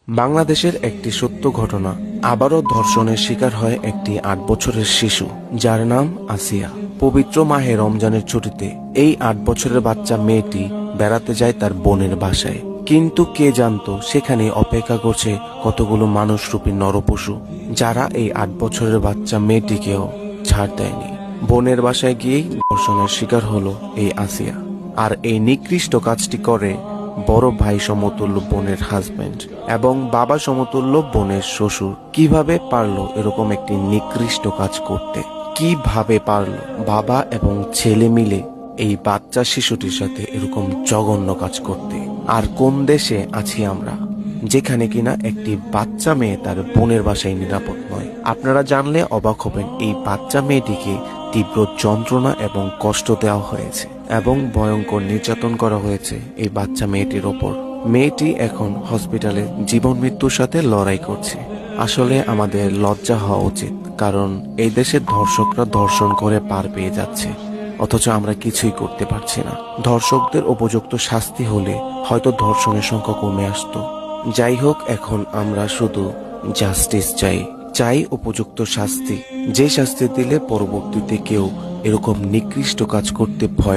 বাংলাদেশের একটি সত্য ঘটনা, আবারও ধর্ষণের শিকার হয় একটি ৮ বছরের শিশু, যার নাম আসিয়া। পবিত্র মাহে রমজানের ছুটিতে এই ৮ বছরের বাচ্চা মেয়েটি বেড়াতে যায় তার বোনের বাসায়। কিন্তু কে জানতো সেখানে অপেক্ষা করছে কতগুলো মানুষরূপী নরপশু, যারা এই ৮ বছরের বাচ্চা মেয়েটিকেও ছাড় দেয়নি। বোনের বাসায় গিয়েই ধর্ষণের শিকার হলো এই আসিয়া। আর এই নিকৃষ্ট কাজটি করে বড় ভাই সমতুল্য বোনের হাজবেন্ড এবং বাবা সমতুল্য বোনের শ্বশুর। কিভাবে পারলো এরকম একটি নিকৃষ্ট কাজ করতে? কিভাবে পারলো বাবা এবং ছেলে মিলে এই বাচ্চা শিশুটির সাথে এরকম জঘন্য কাজ করতে? আর কোন দেশে আছি আমরা, যেখানে কিনা একটি বাচ্চা মেয়ে তার বোনের বাসায় নিরাপদ নয়? আপনারা জানলে অবাক হবেন, এই বাচ্চা মেয়েটিকে তীব্র যন্ত্রণা এবং কষ্ট দেওয়া হয়েছে এবং ভয়ঙ্কর নির্যাতন করা হয়েছে এই বাচ্চা মেয়েটির ওপর। মেয়েটি এখন হসপিটালে জীবন মৃত্যুর সাথে লড়াই করছে। আসলে আমাদের লজ্জা হওয়া উচিত, কারণ এই দেশের ধর্ষকরা ধর্ষণ করে পার পেয়ে যাচ্ছে, অথচ আমরা কিছুই করতে পারছি না। ধর্ষকদের উপযুক্ত শাস্তি হলে হয়তো ধর্ষণের সংখ্যা কমে আসতো। যাই হোক, এখন আমরা শুধু জাস্টিস চাই উপযুক্ত শাস্তি, যে শাস্তি দিলে পরবর্তীতে কেউ এরকম নিকৃষ্ট কাজ করতে ভয়